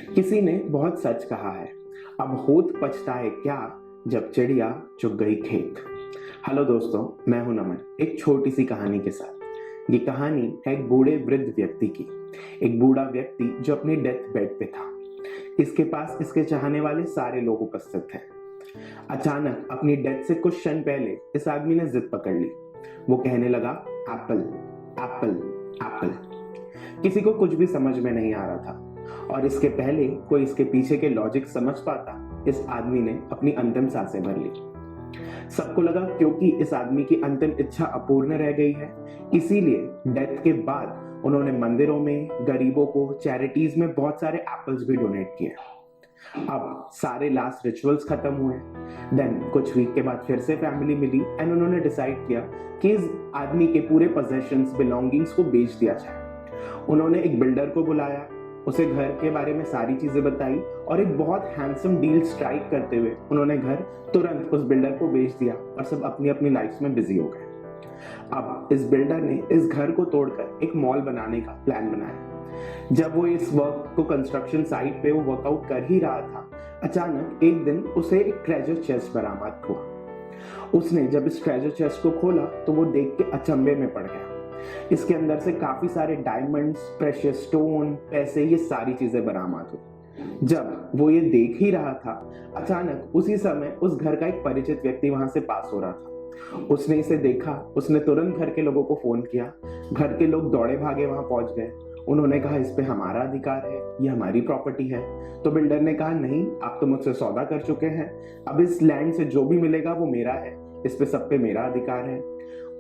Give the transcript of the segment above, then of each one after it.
किसी ने बहुत सच कहा है, अब होत पछताए क्या जब चिड़िया चुग गई खेत। हेलो दोस्तों, मैं हूं नमन, एक छोटी सी कहानी के साथ। ये कहानी है एक बूढ़े वृद्ध व्यक्ति की। एक बूढ़ा व्यक्ति जो अपनी डेथ बेड पे था। इसके पास इसके चाहने वाले सारे लोग उपस्थित थे। अचानक अपनी डेथ से कुछ क्षण पहले इस आदमी ने जिद पकड़ ली। वो कहने लगा, एप्पल, एप्पल, एप्पल। किसी को कुछ भी समझ में नहीं आ रहा था, और इसके पहले कोई इसके पीछे के लॉजिक समझ पाता, इस आदमी ने अपनी अंतिम सांसें भर ली। सबको लगा क्योंकि इस आदमी की अंतिम इच्छा अपूर्ण रह गई है, इसीलिए डेथ के बाद उन्होंने मंदिरों में, गरीबों को, चैरिटीज में बहुत सारे एप्पल्स भी डोनेट किए। अब सारे लास्ट रिचुअल्स खत्म हुए। देन कुछ वीक के बाद फिर से फैमिली मिली एंड उन्होंने डिसाइड किया कि इस आदमी के पूरे पोजेशंस, बिलोंगिंग्स को बेच दिया जाए। उन्होंने एक बिल्डर को बुलाया, उसे घर के बारे में सारी चीजें बताई और एक बहुत हैंडसम डील स्ट्राइक करते हुए उन्होंने घर तुरंत उस बिल्डर को बेच दिया और सब अपनी अपनी लाइफ में बिजी हो गए। अब इस बिल्डर ने इस घर को तोड़कर एक मॉल बनाने का प्लान बनाया। जब वो इस वर्क को कंस्ट्रक्शन साइट पे वो वर्कआउट कर ही रहा था, अचानक एक दिन उसे एक ट्रेजर चेस्ट बरामद हुआ। उसने जब इस ट्रेजर चेस्ट को खोला तो वो देख के अचंभे में पड़ गया। इसके अंदर से काफी सारे डायमंड्स, प्रेशियस स्टोन, पैसे, ये सारी चीजें बरामद हुई। जब वो ये देख ही रहा था, अचानक उसी समय उस घर का एक परिचित व्यक्ति वहां से पास हो रहा था। उसने इसे देखा, उसने तुरंत घर के लोगों को फोन किया। घर के लोग दौड़े भागे वहां पहुंच गए। उन्होंने कहा, इस पे हमारा अधिकार है, ये हमारी प्रॉपर्टी है। तो बिल्डर ने कहा, नहीं, आप तो मुझसे सौदा कर चुके हैं, अब इस लैंड से जो भी मिलेगा वो मेरा है, इस पे सब पे मेरा अधिकार है।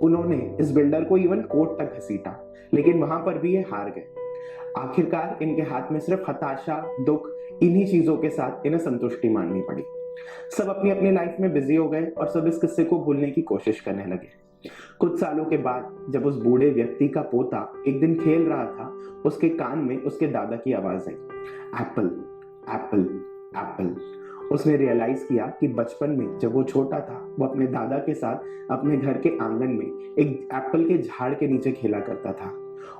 उन्होंने इस बिल्डर को इवन कोर्ट तक घसीटा, लेकिन वहां पर भी ये हार गए। आखिरकार इनके हाथ में सिर्फ हताशा, दुख, इन्हीं चीजों के साथ इन्हें संतुष्टि माननी पड़ी। सब अपनी अपनी लाइफ में बिजी हो गए और सब इस किस्से को भूलने की कोशिश करने लगे। कुछ सालों के बाद जब उस बूढ़े व्यक्ति का पोता एक दिन खेल रहा था, उसके कान में उसके दादा की आवाज आई, एप्पल, एप्पल, एप्पल। उसने रियलाइज किया कि बचपन में जब वो छोटा था, वो अपने दादा के साथ अपने घर के आंगन में एक एप्पल के झाड़ के नीचे खेला करता था,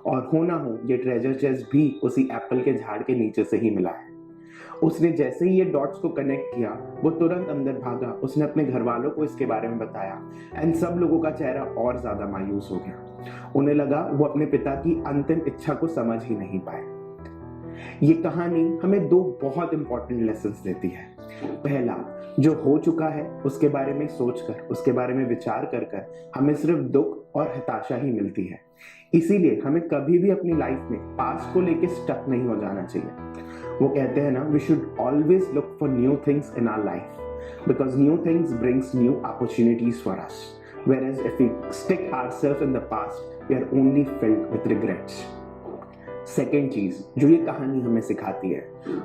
और हो ना हो ये ट्रेजर चेस्ट भी उसी एप्पल के झाड़ के नीचे से ही मिला है। उसने जैसे ही ये डॉट्स को कनेक्ट किया, वो तुरंत अंदर भागा। उसने अपने घर वालों को इसके बारे में बताया एंड सब लोगों का चेहरा और ज्यादा मायूस हो गया। उन्हें लगा वो अपने पिता की अंतिम इच्छा को समझ ही नहीं पाए। ये कहानी हमें दो बहुत इंपॉर्टेंट लेसन्स देती है। पहला, जो हो चुका है उसके बारे में सोचकर, उसके बारे में विचार कर कर हमें सिर्फ दुख और हताशा ही मिलती है। इसीलिए हमें कभी भी अपनी लाइफ में पास्ट को लेके स्टक नहीं हो जाना चाहिए। वो कहते हैं ना, we should always look for new things in our life because new things brings new opportunities for us, whereas if we stick ourselves in the past, we are only filled with regrets. Second चीज जो ये कहानी हमें सिखाती है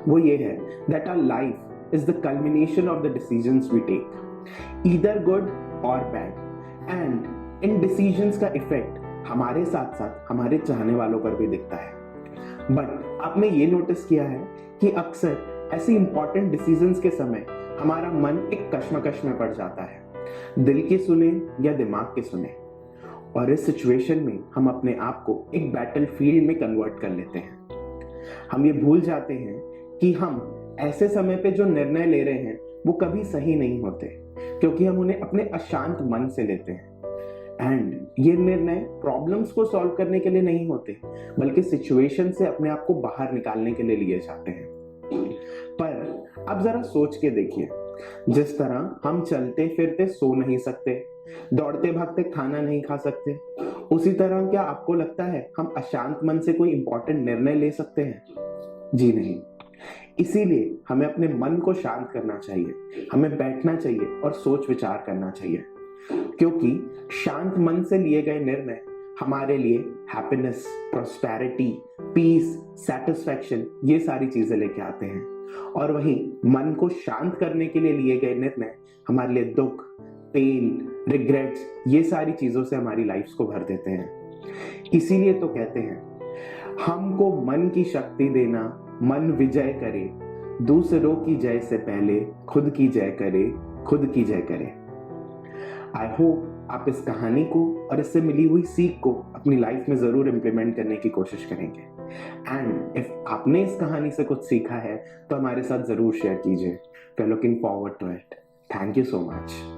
वो ये है that our life is the culmination of the decisions we take, either good or bad, and in decisions का इफेक्ट हमारे साथ साथ हमारे चाहने वालों पर भी दिखता है। बट आपने ये नोटिस किया है कि अक्सर ऐसी इंपॉर्टेंट डिसीजंस के समय हमारा मन एक कश्मकश में पड़ जाता है, दिल की सुने या दिमाग के सुने, और इस सिचुएशन में हम अपने आप को एक बैटल फील्ड में कन्वर्ट कर लेते हैं। हम ये भूल जाते हैं कि हम ऐसे समय पे जो निर्णय ले रहे हैं वो कभी सही नहीं होते, क्योंकि हम उन्हें अपने अशांत मन से लेते हैं। एंड ये निर्णय प्रॉब्लम्स को सॉल्व करने के लिए नहीं होते, बल्कि सिचुएशन से अपने आप को बाहर निकालने के लिए लिए जाते हैं। पर अब जरा सोच के देखिए, जिस तरह हम चलते फिरते सो नहीं सकते, दौड़ते भागते खाना नहीं खा सकते, उसी तरह क्या आपको लगता है हम अशांत मन से कोई इंपॉर्टेंट निर्णय ले सकते हैं? जी नहीं। इसीलिए हमें अपने मन को शांत करना चाहिए, हमें बैठना चाहिए और सोच विचार करना चाहिए, क्योंकि शांत मन से लिए गए निर्णय हमारे लिए हैप्पीनेस, प्रॉस्पेरिटी, पीस, सेटिस्फैक्शन, ये सारी चीजें लेके आते हैं। और वहीं मन को शांत करने के लिए लिए गए निर्णय हमारे लिए दुख, पेन, रिग्रेट्स, ये सारी चीजों से हमारी लाइफ को भर देते हैं। इसीलिए तो कहते हैं, हमको मन की शक्ति देना, मन विजय करे, दूसरों की जय से पहले खुद की जय करे, खुद की जय करे। आई होप आप इस कहानी को और इससे मिली हुई सीख को अपनी लाइफ में जरूर इंप्लीमेंट करने की कोशिश करेंगे। एंड इफ आपने इस कहानी से कुछ सीखा है तो हमारे साथ जरूर शेयर कीजिए। We are looking forward to it. Thank you so much.